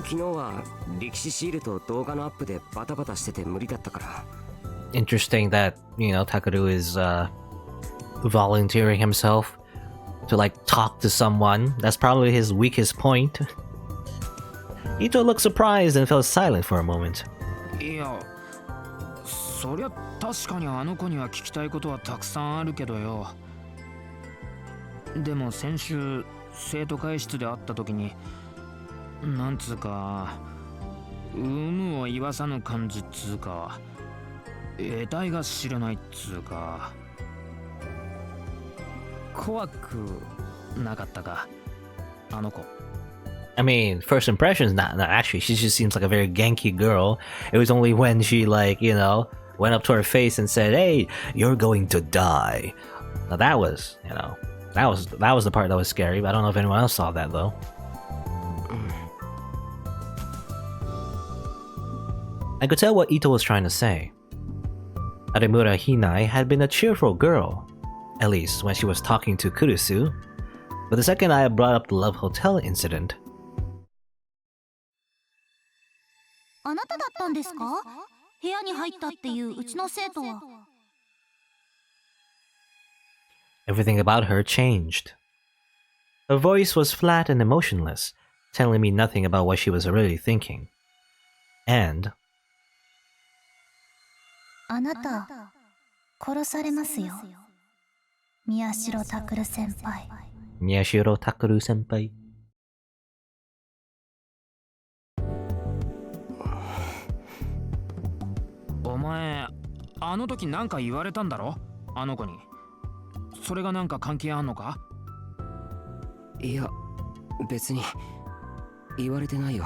昨日は力士シールと動画のアップでバタバタしてて無理だったから。Interesting that, Takuru is volunteering himself to like talk to someone. That's probably his weakest point. Ito looked surprised and fell silent for a moment. いや、そりゃ確かにあの子には聞きたいことはたくさんあるけどよ。でも先週生徒会室で会った時になんつうか有無を言わさぬ感じっつうか得体が知れないっつうか怖くなかったかあの子。I mean, first impressions, not actually. She just seems like a very genki girl. It was only when she went up to her face and said, "Hey, you're going to die." Now that was, that was the part that was scary. But I don't know if anyone else saw that though. I could tell what Ito was trying to say. Aremura Hinai had been a cheerful girl, at least when she was talking to Kurusu. But the second I brought up the Love Hotel incident, あなただったんですか？部屋に入ったっていううちの生徒は。everything about her changed. Her voice was flat and emotionless, telling me nothing about what she was really thinking. And あなた、殺されますよ。宮代拓先輩。Miyashiro Takuru senpai. お前あの時なんか言われたんだろあの子に。それがなんか関係あんのか？いや、別に言われてないよ。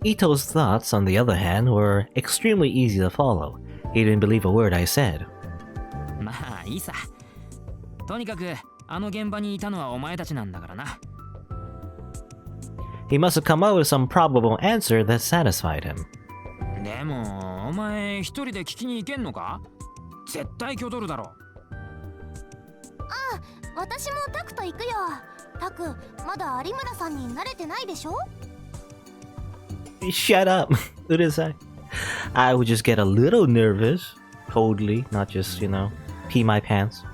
Ito's thoughts, on the other hand, were extremely easy to follow. He didn't believe a word I said. まあいいさ。とにかくあの現場にいたのはお前たちなんだからな。He must have come up with some probable answer that satisfied him. でもお前一人で聞きに行けんのか？絶対挙取るだろ。私もタクと行くよ。タク、まだ有村さんに慣れてないでしょ？ Shut up, Urusai. I would just get a little nervous, coldly, not just, pee my pants.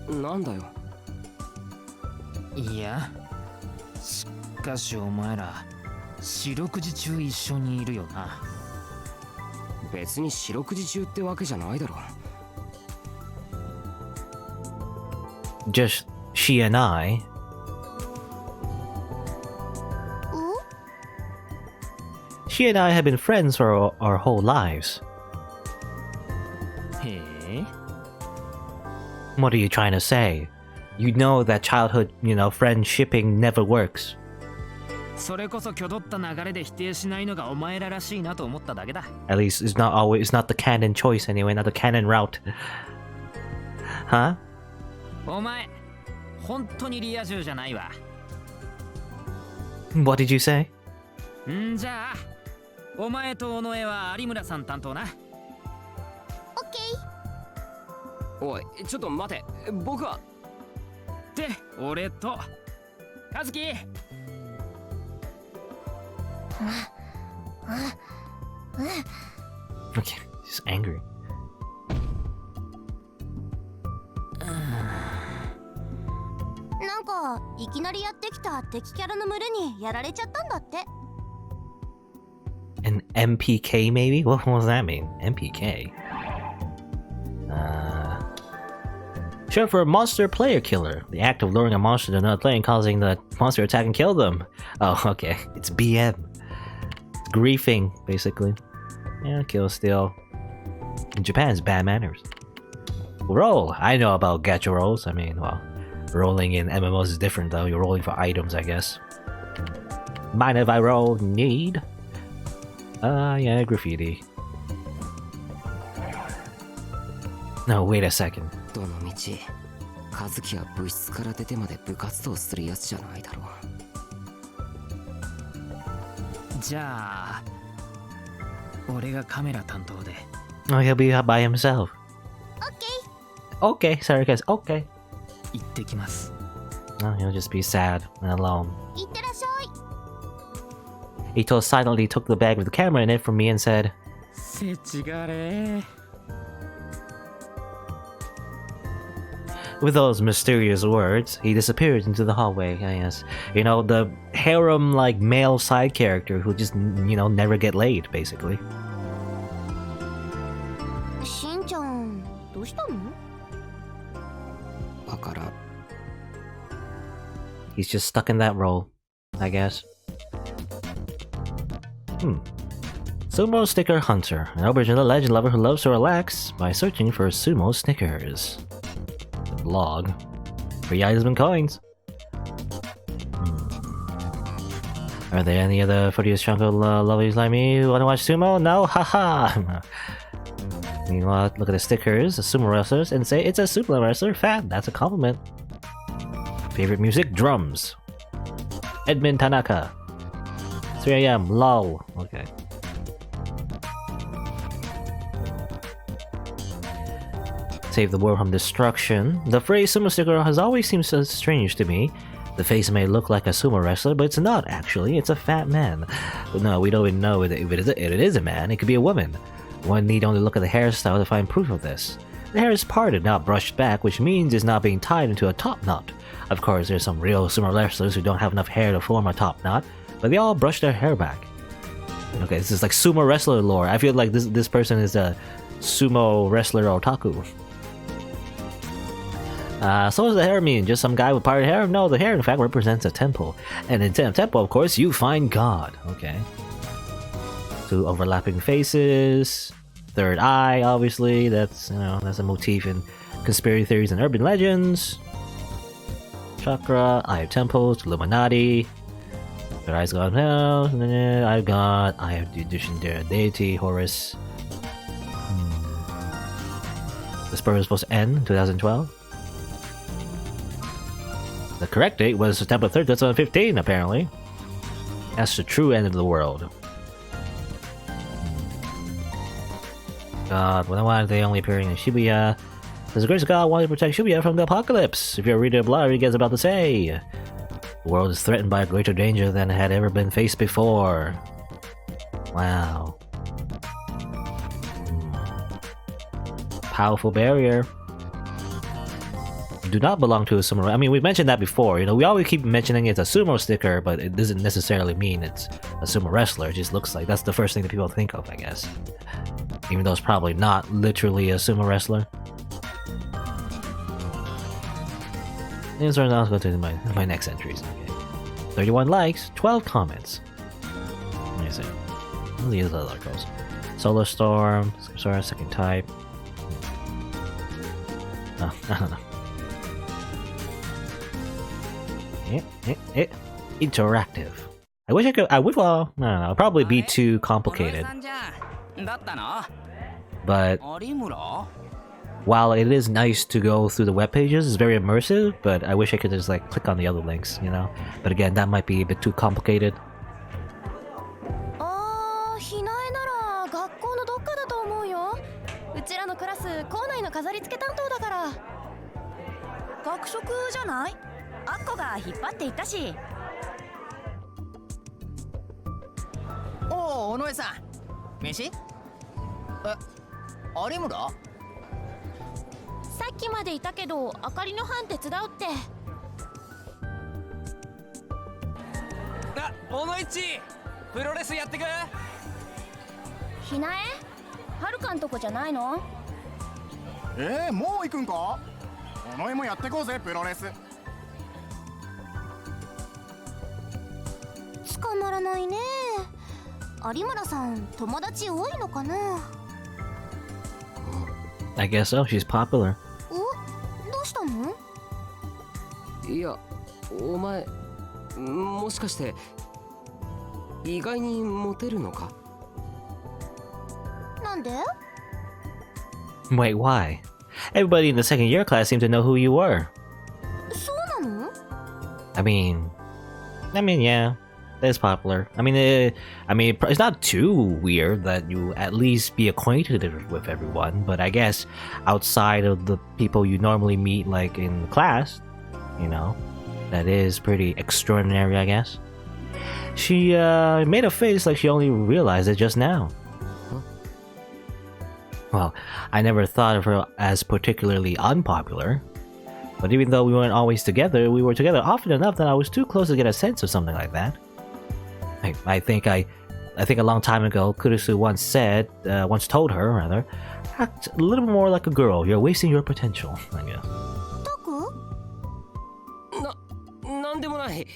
なんだよ。いや、しかしお前ら四六時中一緒にいるよな。別に四六時中ってわけじゃないだろ。Just she and I. She and I have been friends for our whole lives. へえ。 What are you trying to say? You know that childhood, friendshipping never works. それこそ挙取った流れで否定しないのがお前ららしいなと思っただけだ。At least it's not the canon choice anyway, not the canon route. Huh? お前、本当にリア充じゃないわ。What did you say? んじゃあ、お前と尾上は有村さん担当な。オッケー。おい、ちょっと待て。僕は。で、俺と和樹。Okay, she's angry. なんかいきなりやってきた敵キャラの群れにやられちゃったんだって。An MPK maybe? What does that mean? MPK? Short for monster player killer. The act of luring a monster to another player and causing the monster attack and kill them. Oh, okay. It's BM. It's griefing, basically. Yeah, kill steal. In Japan, it's bad manners. Roll. I know about gacha rolls. I mean, well, rolling in MMOs is different though. You're rolling for items, I guess. Mind if I roll? Need? Yeah, graffiti. No, wait a second. どの道、和樹は部室から出てまで部活動するやつじゃないだろう。じゃあ俺がカメラ担当で。 Oh, he'll be by himself. OK Okay, sorry guys. Okay. 行ってきます。 No, he'll just be sad and alone. いってらっしゃい。 Ethos silently took the bag with the camera in it from me and said, せちがれ。 With those mysterious words, he disappeared into the hallway. Ah, yes. You know, the harem-like male side character who just, you know, never get laid, basically. しんちゃんどうしたの？わからん。 He's just stuck in that role, I guess. Sumo Sticker Hunter, an original legend lover who loves to relax by searching for sumo stickers. The blog. Free items and coins. Are there any other footiest jungle lovers like me who want to watch sumo? No? Haha! Meanwhile, look at the stickers, the sumo wrestlers, and say it's a sumo wrestler fan. That's a compliment. Favorite music? Drums. Edmund Tanaka. 3 a.m. Lol. Okay. Save the world from destruction. The phrase sumo sticker has always seemed so strange to me. The face may look like a sumo wrestler, but it's not actually. It's a fat man. But no, we don't even know if it is a man. It could be a woman. One need only look at the hairstyle to find proof of this. The hair is parted, not brushed back, which means it's not being tied into a top knot. Of course, there's some real sumo wrestlers who don't have enough hair to form a top knot, but they all brush their hair back. Okay, this is like sumo wrestler lore. I feel like this person is a sumo wrestler otaku. So what does the hair mean? Just some guy with parted hair? No, the hair in fact represents a temple. And in a temple, of course, you find God. Okay. Two overlapping faces. Third eye, obviously. That's, you know, that's a motif in conspiracy theories and urban legends. Chakra, Eye of Temples, Illuminati. Third eye's gone now. I've got Eye of the Egyptian deity, Horus. The spur was supposed to end in 2012. The correct date was September 3rd, 2015, apparently. That's the true end of the world. God, why are they only appearing in Shibuya? Does the grace of God want to protect Shibuya from the apocalypse? If you're a reader of blog, he gets about to say. The world is threatened by a greater danger than had ever been faced before. Wow. Powerful barrier. Do not belong to a sumo. I mean, we mentioned that before. You know, we always keep mentioning it's a sumo sticker, but it doesn't necessarily mean it's a sumo wrestler. It just looks like that's the first thing that people think of, I guess. Even though it's probably not literally a sumo wrestler. And so now let's go to my next entries. Okay. 31 likes, 12 comments. Let me see. These are the articles. Solar Storm, sorry, second type. Oh, I don't know. Interactive. I wish I could. I would. Well, I don't know. It'd probably be too complicated. But while it is nice to go through the web pages, it's very immersive. But I wish I could just like click on the other links, you know. But again, that might be a bit too complicated. ひなえなら学校のどっかだと思うよ。うちらのクラス校内の飾り付け担当だから。学食じゃない？アッコが引っ張っていったし。おお、尾上さん、飯？有村？さっきまでいたけど、あかりの班手伝うって。尾上っち、プロレスやってく？ひなえ？はるかんとこじゃないの？もう行くんか？尾上もやってこうぜプロレス。捕まらないね。有村さん友達多いのかな。 I guess so. She's popular. お、どうしたの？いや、お前もしかして意外にモテるのか？なんで？ Wait, why? Everybody in the second year class seemed to know who you were. そうなの？ I mean, yeah, that's popular. I mean, it's not too weird that you at least be acquainted with everyone. But I guess outside of the people you normally meet, like in class, you know, that is pretty extraordinary, I guess. She made a face like she only realized it just now. Well, I never thought of her as particularly unpopular. But even though we weren't always together, we were together often enough that I was too close to get a sense of something like that. I think a long time ago, Kurisu once told her, rather, act a little more like a girl. You're wasting your potential, I guess. タク？なんでもない。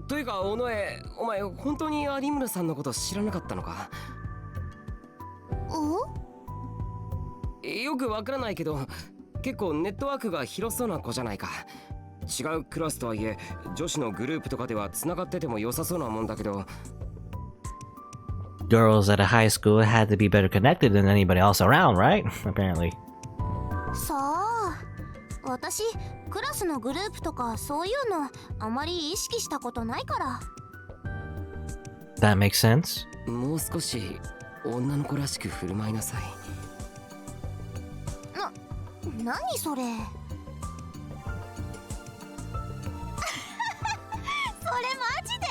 というか、尾上、お前本当に有村さんのこと知らなかったのか？よくわからないけど、結構ネットワークが広そうな子じゃないか。違うクラスとはいえ、女子のグループとかでは繋がってても良さそうなもんだけど。Girls at a high school had to be better connected than anybody else around, right? Apparently. さあ、私クラスのグループとかそういうのあまり意識したことないから。That makes sense. もう少し女の子らしく振る舞いなさい。何それ？それマジで？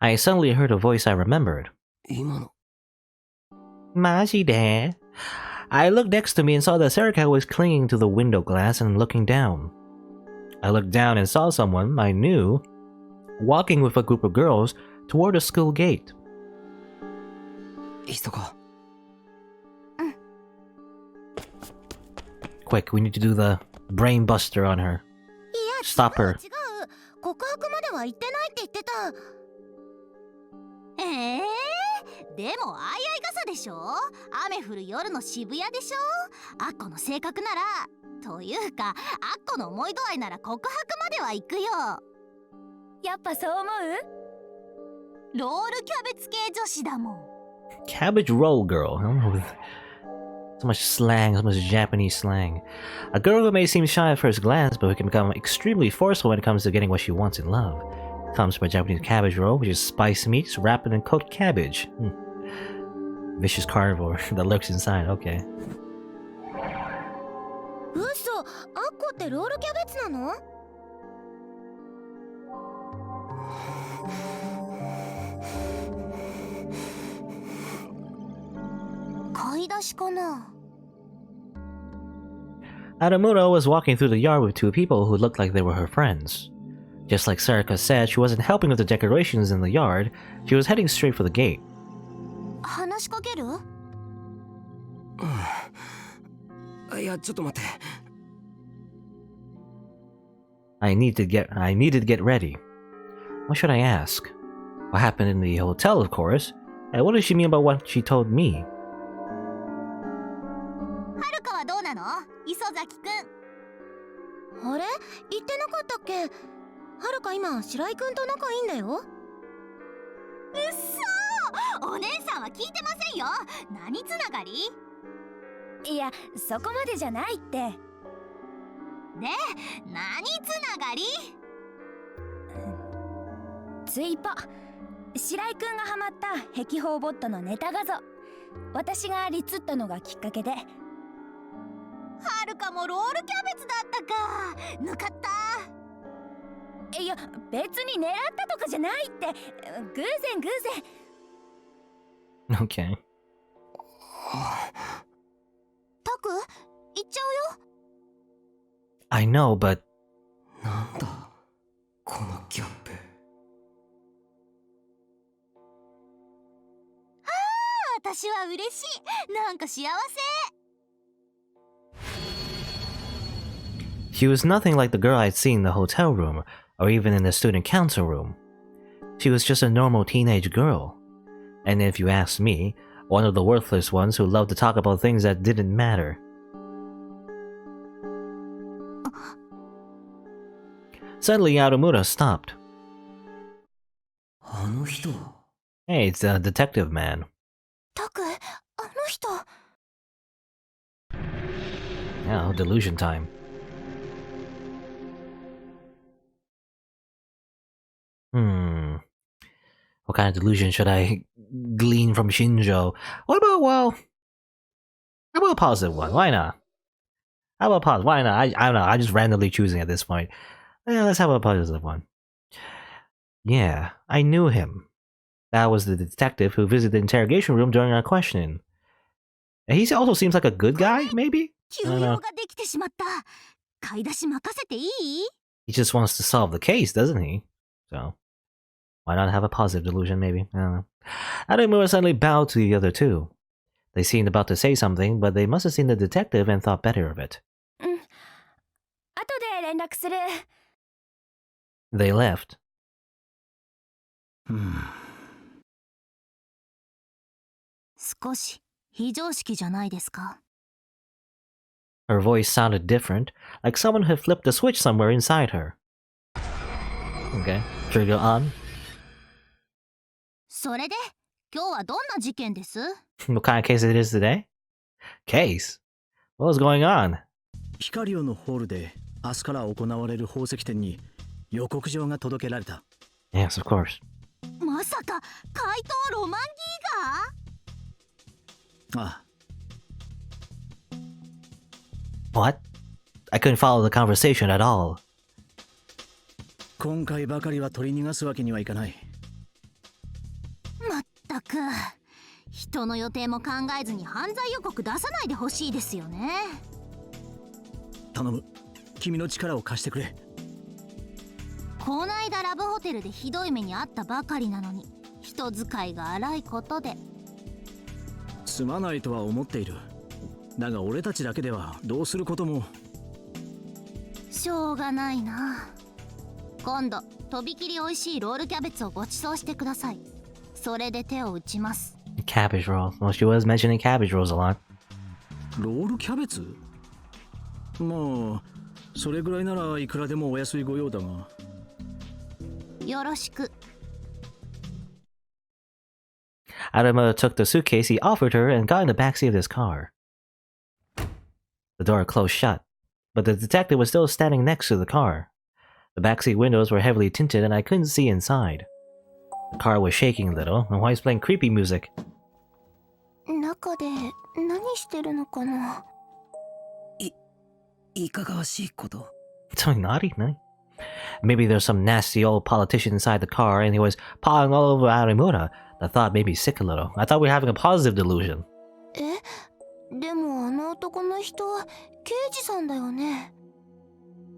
I suddenly heard a voice I remembered. 今の。Majide. I looked next to me and saw that Serika was clinging to the window glass and looking down. I looked down and saw someone I knew walking with a group of girls toward a school gate. 急ごう。Quick, we need to do the brain buster on her. いや、 Stop her. 違う。告白までは言ってないって言ってた。でもあいあい傘でしょ。雨降る夜の渋谷でしょ。アッコの性格なら、というかアッコの思い度合いなら告白までは行くよ。やっぱそう思う？ロールキャベツ系女子だもん。 Cabbage roll girl. I don't know. So much slang, so much Japanese slang. A girl who may seem shy at first glance, but who can become extremely forceful when it comes to getting what she wants in love. Comes from a Japanese cabbage roll, which is spiced meats wrapped in cooked cabbage. Vicious carnivore that lurks inside. Okay. 嘘、アッコってロールキャベツなの？買い出しかな？ Adamura was walking through the yard with two people who looked like they were her friends. Just like Sarika said, she wasn't helping with the decorations in the yard, she was heading straight for the gate. 話しかける？いや、ちょっと待って。I needed to get ready. What should I ask? What happened in the hotel, of course. And what does she mean about what she told me? はるかはどうなの？磯崎くん。あれ？言ってなかったっけ？はるか今白井くんと仲いいんだよ。うっそー！お姉さんは聞いてませんよ。何つながり？いや、そこまでじゃないって。で、何つながり？ツイポ、白井くんがハマった壁宝ボットのネタ画像、私がリツったのがきっかけで。はるかもロールキャベツだったか。抜かった。いや、別に狙ったとかじゃないって。偶然。Okay. タク、行っちゃうよ。I know, but... なんだこのギャップ。私は嬉しい。なんか幸せ。She was nothing like the girl I'd seen in the hotel room, or even in the student council room. She was just a normal teenage girl. And if you ask me, one of the worthless ones who loved to talk about things that didn't matter. Suddenly, Arumura stopped. あの人。 Hey, it's the detective man. タク、あの人。Now, delusion time. What kind of delusion should I glean from Shinjo? What about, well... How about a positive one? Why not? How about positive? Why not? I don't know. I'm just randomly choosing at this point. Yeah, let's have a positive one. Yeah, I knew him. That was the detective who visited the interrogation room during our questioning. And he also seems like a good guy, maybe? I don't know. できてしまった。買い出し任せていい？ He just wants to solve the case, doesn't he? So, why not have a positive delusion, maybe? I don't know. Arumura suddenly bowed to the other two. They seemed about to say something, but they must have seen the detective and thought better of it. 後で連絡する。They left. 少し非常識じゃないですか。 Her voice sounded different, like someone had flipped a switch somewhere inside her. Okay, trigger on. それで、今日はどんな事件です？ What kind of case it is today? Case? What was going on? ヒカリオのホールで明日から行われる宝石展に予告状が届けられた。 Yes, of course. まさか怪盗ロマンギーガー？ああ、 What? I couldn't follow the conversation at all. 今回ばかりは取り逃がすわけにはいかない。まったく、人の予定も考えずに犯罪予告出さないでほしいですよね。頼む、君の力を貸してくれ。こないだラブホテルでひどい目にあったばかりなのに、人使いが荒いことで。すまないとは思っている。だが俺たちだけではどうすることも。しょうがないな。今度とびきり美味しいロールキャベツをご馳走してください。それで手を打ちます。 Cabbage rolls. Well, she was mentioning cabbage rolls a lot. ロールキャベツ？まあそれぐらいならいくらでもお安いご用だが。よろしく。 Arumura took the suitcase he offered her and got in the backseat of his car. The door closed shut, but the detective was still standing next to the car. The backseat windows were heavily tinted and I couldn't see inside. The car was shaking a little, and White's playing creepy music. 中で何してるのかな。いかがわしいこと。 Something naughty, no? Maybe there's some nasty old politician inside the car and he was pawing all over Arumura. The thought made me sick a little. I thought we were having a positive delusion. え、でもあの男の人は刑事さんだよね。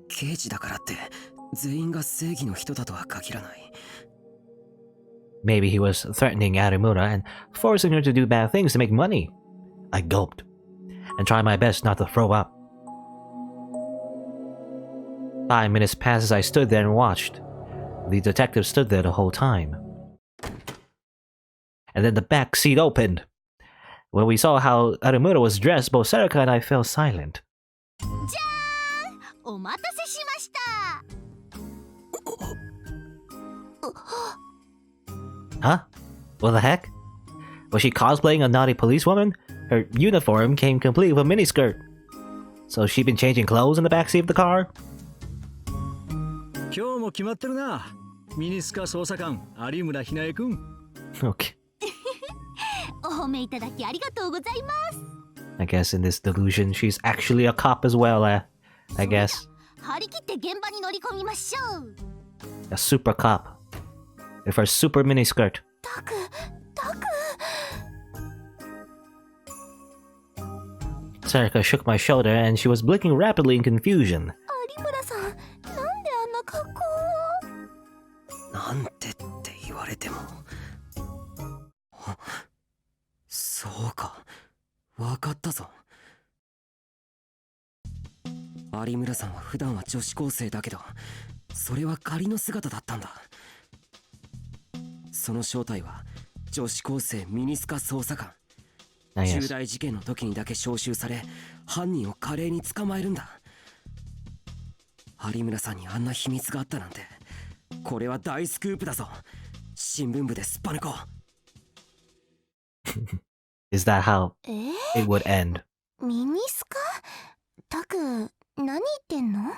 刑事だからって全員が正義の人だとは限らない。 Maybe he was threatening Arumura and forcing her to do bad things to make money. I gulped and tried my best not to throw up. 5 minutes passed as I stood there and watched. The detective stood there the whole time. And then the back seat opened. When we saw how Arumura was dressed, both Serika and I fell silent. じゃーん、お待たせしました。 Huh? What the heck? Was she cosplaying a naughty policewoman? Her uniform came complete with a miniskirt. So she'd been changing clothes in the backseat of the car? 今日も決まってるな。ミニスカ捜査官有村ひなえくん。 Okay. お褒めいただきありがとうございます。 I guess in this delusion, she's actually a cop as well, I guess. 張り切って現場に乗り込みましょう。 A super cop. With her super miniskirt. タク。 Serika shook my shoulder and she was blinking rapidly in confusion. 有村さん、なんであんな格好を。なんてって言われても。そうか、わかったぞ。有村さんは普段は女子高生だけど、それは仮の姿だったんだ。その正体は女子高生ミニスカ捜査官。Ah, 重 yes. 大事件の時にだけ招集され、犯人を華麗に捕まえるんだ。有村さんにあんな秘密があったなんて、これは大スクープだぞ。新聞部ですっぱ抜こう。 Is that how it would end? ミニスカタク、何言ってんの？